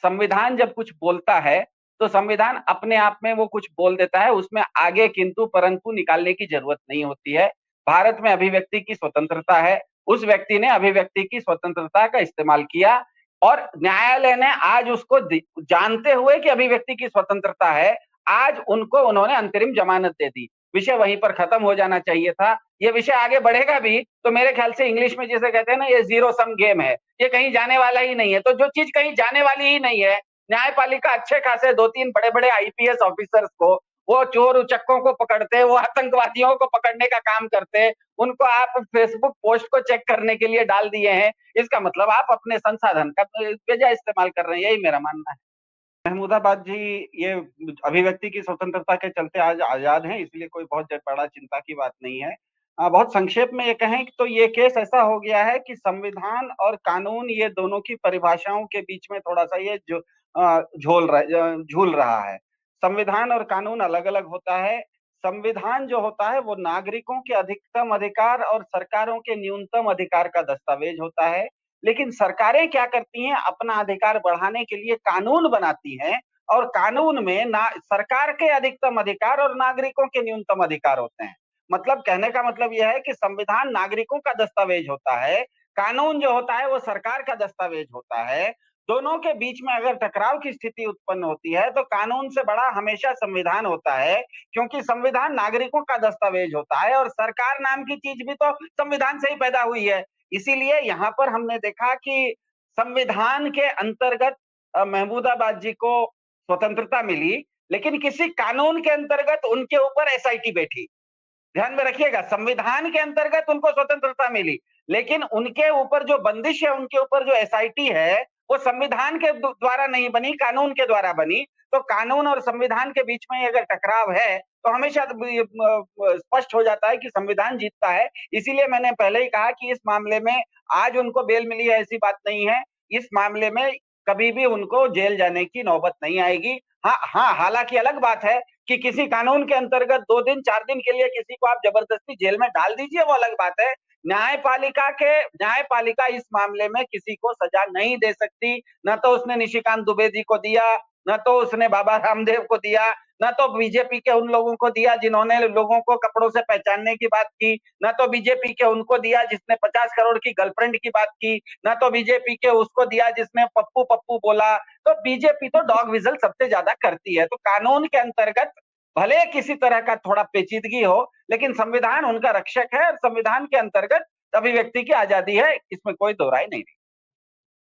संविधान जब कुछ बोलता है तो संविधान अपने आप में वो कुछ बोल देता है, उसमें आगे किंतु परंतु निकालने की जरूरत नहीं होती है। भारत में अभिव्यक्ति की स्वतंत्रता है, उस व्यक्ति ने अभिव्यक्ति की स्वतंत्रता का इस्तेमाल किया और न्यायालय ने आज उसको जानते हुए कि अभिव्यक्ति की स्वतंत्रता है, आज उनको उन्होंने अंतरिम जमानत दे दी। विषय वहीं पर खत्म हो जाना चाहिए था। ये विषय आगे बढ़ेगा भी तो मेरे ख्याल से इंग्लिश में जिसे कहते हैं ना, ये जीरो सम गेम है, ये कहीं जाने वाला ही नहीं है। तो जो चीज कहीं जाने वाली ही नहीं है, न्यायपालिका अच्छे खासे 2-3 बड़े-बड़े आईपीएस ऑफिसर्स को, वो चोर उचक्कों को पकड़ते, वो आतंकवादियों को पकड़ने का काम करते, उनको आप फेसबुक पोस्ट को चेक करने के लिए डाल दिए हैं। इसका मतलब आप अपने संसाधन का बेजा इस्तेमाल कर रहे हैं, यही मेरा मानना है। महमूदाबाद जी, ये अभिव्यक्ति की स्वतंत्रता के चलते आज आजाद हैं, इसलिए कोई बहुत बड़ा चिंता की बात नहीं है। बहुत संक्षेप में ये कहें तो ये केस ऐसा हो गया है कि संविधान और कानून, ये दोनों की परिभाषाओं के बीच में थोड़ा-सा ये जो झूल रहा है। संविधान और कानून अलग-अलग होता है। संविधान जो होता है वो नागरिकों के अधिकतम अधिकार और सरकारों के न्यूनतम अधिकार का दस्तावेज होता है। लेकिन सरकारें क्या करती हैं, अपना अधिकार बढ़ाने के लिए कानून बनाती हैं और कानून में ना सरकार के अधिकतम अधिकार और नागरिकों के न्यूनतम अधिकार होते हैं। मतलब कहने का मतलब यह है कि संविधान नागरिकों का दस्तावेज होता है, कानून जो होता है वो सरकार का दस्तावेज होता है। दोनों के बीच में अगर टकराव की स्थिति उत्पन्न होती है तो कानून से बड़ा हमेशा संविधान होता है, क्योंकि संविधान नागरिकों का दस्तावेज होता है और सरकार नाम की चीज भी तो संविधान से ही पैदा हुई है। इसीलिए यहाँ पर हमने देखा कि संविधान के अंतर्गत महमूदाबाद जी को स्वतंत्रता मिली, लेकिन किसी कानून के अंतर्गत उनके ऊपर एसआईटी बैठी। ध्यान में रखिएगा, संविधान के अंतर्गत उनको स्वतंत्रता मिली, लेकिन उनके ऊपर जो बंदिश है, उनके ऊपर जो एसआईटी है, वो संविधान के द्वारा नहीं बनी, कानून के द्वारा बनी। तो कानून और संविधान के बीच में अगर टकराव है तो हमेशा स्पष्ट हो जाता है कि संविधान जीतता है। इसीलिए मैंने पहले ही कहा कि इस मामले में आज उनको बेल मिली है ऐसी बात नहीं है। इस मामले में कभी भी उनको जेल जाने की नौबत नहीं आएगी। हाँ, हालांकि अलग बात है कि किसी कानून के अंतर्गत 2 दिन 4 दिन के लिए किसी को आप जबरदस्ती जेल में डाल दीजिए, वो अलग बात है। न्यायपालिका इस मामले में किसी को सजा नहीं दे सकती। न तो उसने निशिकांत दुबे जी को दिया, न तो उसने बाबा रामदेव को दिया, न तो बीजेपी के उन लोगों को दिया जिन्होंने लोगों को कपड़ों से पहचानने की बात की, न तो बीजेपी के उनको दिया जिसने 50 करोड़ की गर्लफ्रेंड की बात की, न तो बीजेपी के उसको दिया जिसने पप्पू पप्पू बोला। तो बीजेपी तो डॉग विजल सबसे ज्यादा करती है। तो कानून के अंतर्गत भले किसी तरह का थोड़ा पेचीदगी हो, लेकिन संविधान उनका रक्षक है और संविधान के अंतर्गत अभिव्यक्ति की आजादी है, इसमें कोई दो राय नहीं।